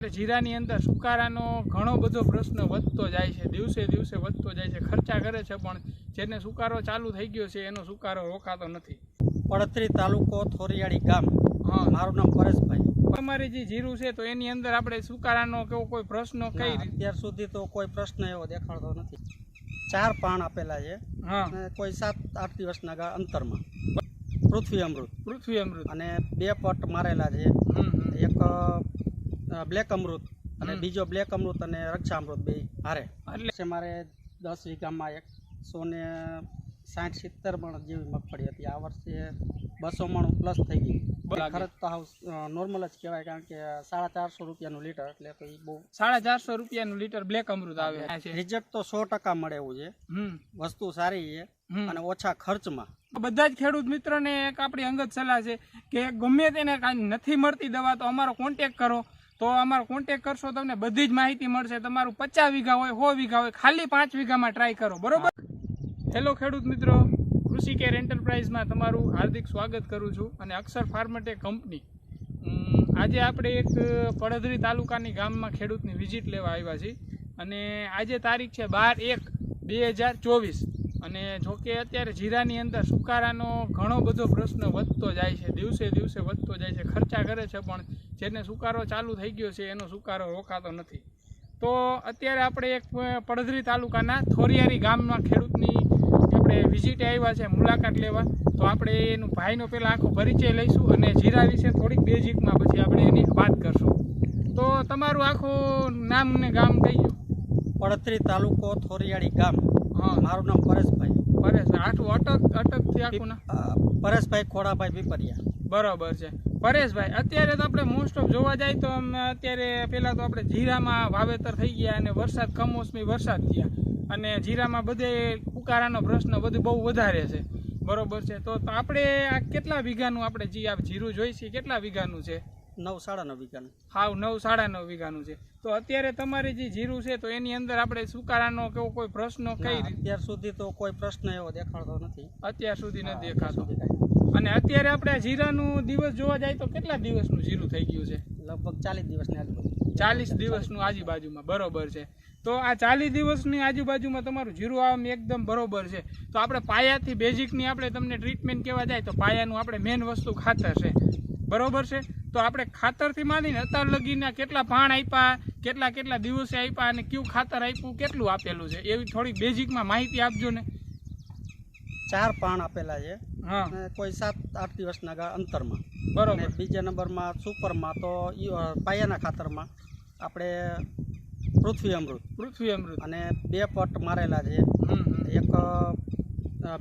જીરાની અંદર સુકારાનો ઘણો બધો પ્રશ્ન વધતો જાય છે, દિવસે દિવસે વધતો જાય છે. ખર્ચા કરે છે પણ જેને સુકારો ચાલુ થઈ ગયો છે એનો સુકારો રોકાતો નથી. પડતરી તાલુકો થોરિયાળી ગામ. મારું નામ પરેશભાઈ. અમારી જે જીરું છે તો એની અંદર આપણે સુકારાનો કેવો કોઈ પ્રશ્ન કઈ રીતે? અત્યાર સુધી તો કોઈ પ્રશ્ન એવો દેખાડતો નથી. 4 પાણ આપેલા છે અને કોઈ 7-8 દિવસના અંતરમાં. પૃથ્વી અમૃત અને 2 પટ મારેલા છે. એક બ્લેક અમૃત અને બીજો બ્લેક અમૃત અને રક્ષા અમૃત બે હારે. એટલે મારે 10 વીઘામાં 160-70 મણ જેવી મગફળી હતી. આ વર્ષે 200 મણ પ્લસ થઈ ગઈ. ખર્ચ તો હાવ નોર્મલ જ કહેવાય, કારણ કે 450 રૂપિયાનું લીટર, એટલે તો બહુ 450 રૂપિયાનું લીટર બ્લેક અમૃત આવે છે. રિઝલ્ટ તો 100% મળે એવું છે. વસ્તુ સારી છે અને ઓછા ખર્ચમાં. બધા જ ખેડૂત મિત્રોને એક આપણી અંગત સલાહ છે કે ગમે તેને નથી મળતી દવા તો અમારો કોન્ટેક કરો. તો અમારો કોન્ટેક કરશો તમને બધી જ માહિતી મળશે. તમારું 50 વીઘા હોય, 100 વીઘા હોય, ખાલી 5 વીઘામાં ટ્રાય કરો, બરોબર? હેલો ખેડૂત મિત્રો, કૃષિ કેર એન્ટરપ્રાઇઝમાં તમારું હાર્દિક સ્વાગત કરું છું. અને અક્ષર ફાર્મટેક કંપની આજે આપણે એક પડધરી તાલુકાની ગામમાં ખેડૂતની વિઝિટ લેવા આવ્યા છીએ. અને આજે તારીખ છે 12/1/2024. અને જોકે અત્યારે જીરાની અંદર સુકારાનો ઘણો બધો પ્રશ્ન વધતો જાય છે, દિવસે દિવસે વધતો જાય છે. ખર્ચા કરે છે પણ જેને સુકારો ચાલુ થઈ ગયો છે એનો સુકારો રોકાતો નથી. તો અત્યારે આપણે એક પડધરી તાલુકાના થોરિયાળી ગામમાં ખેડૂતની આપણે વિઝિટે આવ્યા છે, મુલાકાત લેવા. તો આપણે એનું ભાઈનો પહેલાં આખો પરિચય લઈશું અને જીરા વિશે થોડીક બેઝિકમાં પછી આપણે એની વાત કરશું. તો તમારું આખું નામ ને ગામ કહી દો. પડતરી તાલુકો થોરિયાળી ગામ. મારું નામ પરેશભાઈ. આટલું અટકથી આખું નામ? પરેશભાઈ ખોડાભાઈ પીપરિયા. બરાબર છે પરેશભાઈ. અત્યારે તો આપણે મોસ્ટ ઓફ જોવા જાય તો અત્યારે પહેલાં તો આપણે જીરામાં વાવેતર થઈ ગયા અને વરસાદ કમોસમી વરસાદ થયા અને જીરામાં બધે ઉકારાનો પ્રશ્ન બધું બહુ વધારે છે, બરોબર છે? તો આપણે આ કેટલા વીઘાનું આપણે જીરું જોઈ છે, કેટલા વીઘાનું છે? 9-9.5 વીઘાનું. હાવ 9-9.5 વીઘાનું છે. તો અત્યારે તમારી જે જીરું છે તો એની અંદર આપણે સુકારાનો કેવો કોઈ પ્રશ્ન કઈ રીતે? અત્યાર સુધી તો કોઈ પ્રશ્ન એવો દેખાડતો નથી. અત્યાર સુધી નથી દેખાતો. અને અત્યારે આપણે જીરાનું દિવસ જોવા જાય તો કેટલા દિવસનું જીરું થઈ ગયું છે? લગભગ 40 દિવસની આજુબાજુ. 40 દિવસનું આજુબાજુમાં, બરોબર છે. તો આ 40 દિવસની આજુબાજુમાં તમારું જીરું આમ એકદમ બરોબર છે. તો આપણે પાયાથી બેઝિકની આપણે તમને ટ્રીટમેન્ટ કહેવા જાય તો પાયાનું આપણે મેઇન વસ્તુ ખાતર છે, બરોબર છે? તો આપણે ખાતરથી માંડીને અત્યાર લગીના કેટલા પાણ આપ્યા, કેટલા દિવસે આપ્યા અને કયું ખાતર આપ્યું, કેટલું આપેલું છે, એવી થોડીક બેઝિકમાં માહિતી આપજો ને. 4 પાણ આપેલા છે કોઈ 7-8 દિવસના અંતરમાં, બરોબર. બીજા નંબરમાં સુપરમાં તો પાયાના ખાતરમાં આપણે પૃથ્વી અમૃત અને 2 પટ મારેલા છે. એક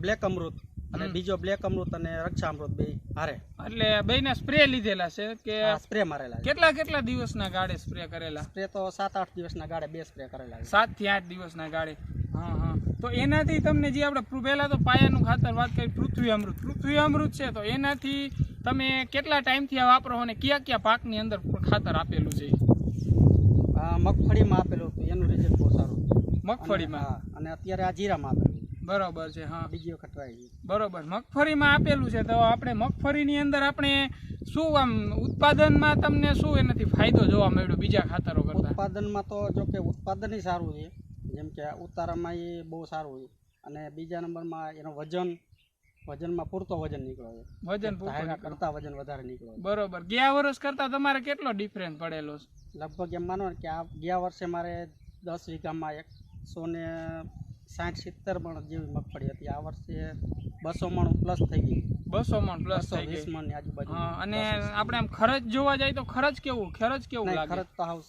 બ્લેક અમૃત અને બીજો બ્લેક અમૃત અને રક્ષા અમૃત બે હારે. એટલે બેના સ્પ્રે લીધેલા છે કે સ્પ્રે મારેલા? કેટલા દિવસના ગાળે સ્પ્રે કરેલા? સ્પ્રે તો 7-8 દિવસના ગાળે 2 સ્પ્રે કરેલા. 7 થી 8 દિવસના ગાળે. તો એનાથી તમને જે આપણે પહેલા તો પાયાનું ખાતર વાત કરી, પૃથ્વી અમૃત છે, તો એનાથી તમે કેટલા ટાઈમથી વાપરો અને કયા પાકની અંદર ખાતર આપેલું છે? મગફળીમાં આપેલું હતું, એનું રિઝલ્ટ બહુ સારું. મગફળીમાં? અને અત્યારે આ જીરામાં આપેલું. બરોબર છે. હા, બીજી વખત ટ્રાય કરી. બરોબર. મગફળીમાં આપેલું છે. તો આપણે મગફળીની અંદર આપણે શું આમ ઉત્પાદનમાં તમને શું એનાથી ફાયદો જોવા મળ્યો બીજા ખાતરો કરતા? ઉત્પાદનમાં તો જો કે ઉત્પાદન સારું છે, જેમ કે ઉતારામાં એ બહુ સારું છે. અને બીજા નંબરમાં એનો વજનમાં પૂરતો વજન નીકળ્યો છે. વજન કરતા વજન વધારે નીકળ્યો. બરોબર. ગયા વર્ષ કરતા તમારે કેટલો ડિફરન્સ પડેલો છે? લગભગ એમ માનો કે આ ગયા વર્ષે મારે 10 વીઘામાં 160-70 મણ જેવી મગફળી હતી. આ વર્ષે 200 મણ પ્લસ થઈ ગઈ. 200 મણ પ્લસ થઈ ગઈ. 20 મણની આજુબાજુ. અને આપણે આમ ખર્ચ જોવા જાય તો ખર્ચ કેવું લાગે? ખર્ચ તો હાવ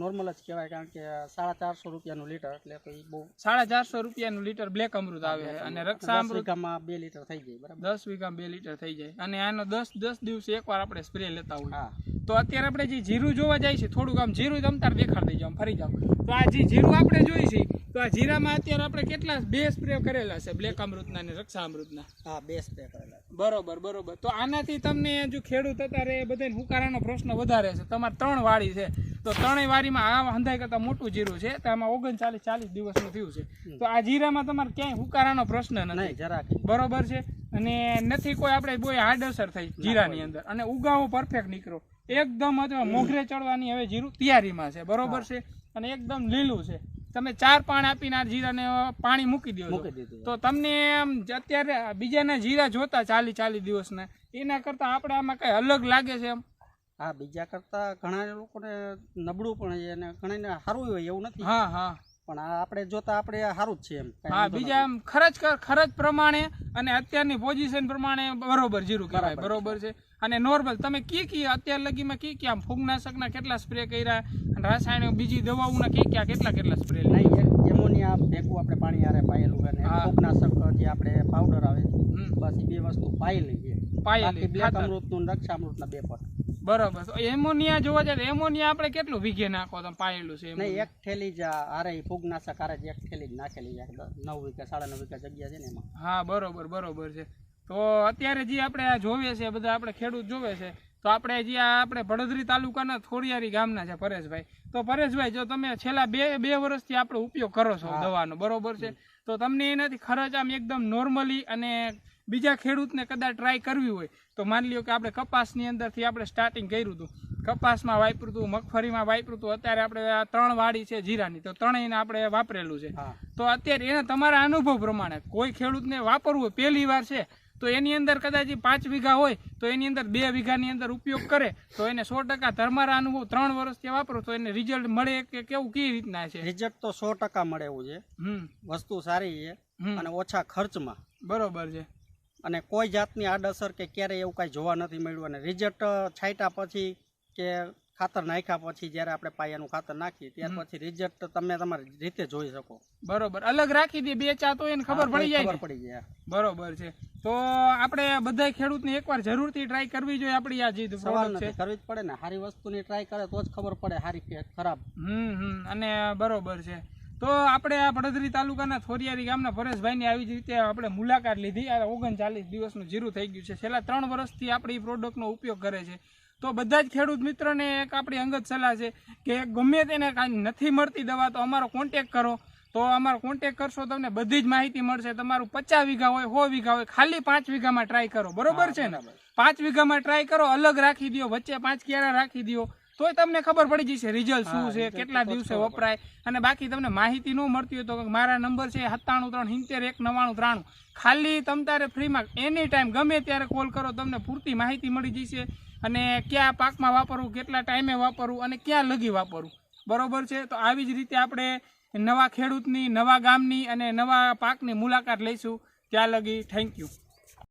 નોર્મલ જ કહેવાય, કારણ કે 450 રૂપિયાનું લીટર, એટલે તો બહુ 450 રૂપિયાનું લીટર બ્લેક અમૃત આવે છે. અને રક્ષા અમૃત 10 વીઘામાં 2 લીટર થઈ જાય, બરાબર? 10 વીઘામાં 2 લીટર થઈ જાય. અને આનો 10 દિવસે એકવાર આપણે સ્પ્રે લેતા હોય. તો અત્યારે આપણે જે જીરું જોવા જાય છે, થોડુંક આમ જીરું તમતાર દેખાડી દેજો, ફરી જાઓ. તો આ જે જીરું આપણે જોઈ છે, તો આ જીરામાં અત્યારે આપણે કેટલા 2 સ્પ્રે કરેલા છે, બ્લેક અમૃતના અને રક્ષા અમૃતના? 2 સ્પ્રે કરેલા. બરોબર. તો આનાથી તમને જો ખેડૂત અત્યારે બધાને હુકારાનો પ્રશ્ન વધારે છે. તમારે 3 વાડી છે, તો 3 વાડીમાં આ હંધાઈ કરતા મોટું જીરું છે, તો આમાં 39-40 દિવસનું થયું છે. તો આ જીરામાં તમારે ક્યાંય હુકારાનો પ્રશ્ન નથી, જરાક, બરોબર છે? અને નથી કોઈ આપણે કોઈ આડઅસર થઈ જીરાની અંદર, અને ઉગાવો પરફેક્ટ નીકળો. એકદમ અથવા મોઘરે ચડવાની હવે જીરું તૈયારીમાં છે, બરોબર છે, અને એકદમ લીલું છે. તમે 4 પાણ આપીને આ જીરાને પાણી મૂકી દો તો તમને અત્યારે બીજાના જીરા જોતા 40 દિવસના એના કરતા આપણે આમાં કઈ અલગ લાગે છે એમ? હા, બીજા કરતા ઘણા લોકોને નબળું પણ છે અને ઘણાને સારું હોય એવું નથી. હા હા, પણ આપણે જોતા આપણે સારું જ છે એમ. હા, બીજા એમ ખર્ચ પ્રમાણે અને અત્યારની પોઝિશન પ્રમાણે બરોબર જીરું કહેવાય, બરોબર છે. અને નોર્મલ તમે કી અત્યાર લગીમાં કી આમ ફૂગનાશકના કેટલા સ્પ્રે કર્યા અને રાસાયણિક બીજી દવાઓના કેટલા સ્પ્રે? એમોનિયા ભેગું આપણે પાણી હારે પાયેલું અને ફૂગનાશક જે આપણે પાવડર આવે બસ એ 2 વસ્તુ પાયેલી છે. બ્લેક અમૃતનું રક્ષામૃતના 2 પોટ. બરોબર. તો એમોનિયા જોવા જાય તો એમોનિયા આપણે કેટલું વીઘે નાખો તમે પાયેલું છે? નહીં, 1 થેલી જ હારે ફૂગનાશક હારે 1 થેલી જ નાખેલી છે. 9 વીઘા 9.5 વીઘા જગ્યા છે ને એમાં. હા, બરોબર છે. તો અત્યારે જે આપણે આ જોવે છે બધા આપણે ખેડૂત જોવે છે, તો આપણે જે આપણે ભડોદરી તાલુકાના થોરિયારી ગામના છે પરેશભાઈ. તો પરેશભાઈ, જો તમે છેલ્લા બે વર્ષથી આપણે ઉપયોગ કરો છો દવાનો, બરોબર છે, તો તમને એનાથી ખર્ચ આમ એકદમ નોર્મલી અને બીજા ખેડૂતને કદાચ ટ્રાય કરવી હોય તો માની લ્યો કે આપણે કપાસની અંદરથી આપણે સ્ટાર્ટિંગ કર્યું હતું, કપાસમાં વાપર્યું હતું, મગફળીમાં વાપર્યું હતું, અત્યારે આપણે 3 વાડી છે જીરાની, તો ત્રણેયને આપણે વાપરેલું છે. તો અત્યારે એના તમારા અનુભવ પ્રમાણે કોઈ ખેડૂતને વાપરવું હોય, પહેલી વાર છે, તો એની અંદર કદાચ 5 વીઘા હોય તો એની અંદર 2 વીઘાની અંદર ઉપયોગ કરે તો એને 100% તમારા અનુભવ 3 વર્ષથી વાપરો તો એને રિઝલ્ટ મળે કે કેવું કેવી રીતના છે? રિઝલ્ટ તો 100% મળે એવું છે. વસ્તુ સારી છે અને ઓછા ખર્ચમાં, બરોબર છે. અને કોઈ જાતની આડઅસર કે ક્યારેય એવું કાંઈ જોવા નથી મળ્યું. અને રિઝલ્ટ છાંટ્યા પછી કે ખાતર નાખ્યા પછી જ્યારે આપણે પાયાનું ખાતર નાખીએ ત્યાર પછી રિઝલ્ટ તમે તમારી રીતે જોઈ શકો. બરોબર. અલગ રાખી દે 2-4 તો એને ખબર પડી જાય. બરોબર છે. તો આપણે બધા ખેડૂતને એકવાર જરૂરથી ટ્રાય કરવી જોઈએ આપણી આ જે પ્રોડક્ટ છે. કરવી જ પડે ને, સારી વસ્તુની ટ્રાય કરે તો જ ખબર પડે સારી કે ખરાબ. અને બરોબર છે. તો આપણે આ ભડોદરી તાલુકાના થોરિયારી ગામના પરેશભાઈની આવી જ રીતે આપણે મુલાકાત લીધી. આ 39 દિવસનું જીરું થઈ ગયું છે. છેલ્લા 3 વર્ષથી આપણે એ પ્રોડક્ટનો ઉપયોગ કરે છે. તો બધા જ ખેડૂત મિત્રોને એક આપણી અંગત સલાહ છે કે ગમે તેને કાંઈ નથી મળતી દવા તો અમારો કોન્ટેક કરો. તો અમારો કોન્ટેક કરશો તમને બધી જ માહિતી મળશે. તમારું 50 વીઘા હોય 100 વીઘા હોય, ખાલી 5 વીઘામાં ટ્રાય કરો, બરોબર છે ને? 5 વીઘામાં ટ્રાય કરો, અલગ રાખી દો, વચ્ચે 5 ક્યારા રાખી દો, તોય તમને ખબર પડી જશે રિઝલ્ટ શું છે, કેટલા દિવસે વપરાય. અને બાકી તમને માહિતી ન મળતી હોય તો મારા નંબર છે 9737719993. ખાલી તમ તારે ફ્રીમાં એની ટાઈમ ગમે ત્યારે કોલ કરો, તમને પૂરતી માહિતી મળી જશે. અને કયા પાકમાં વાપરવું, કેટલા ટાઈમે વાપરવું અને ક્યાં લગી વાપરવું, બરોબર છે. તો આવી જ રીતે આપણે નવા ખેડૂતની, નવા ગામની અને નવા પાકની મુલાકાત લઈશું. ત્યાં લગી થેન્ક યુ.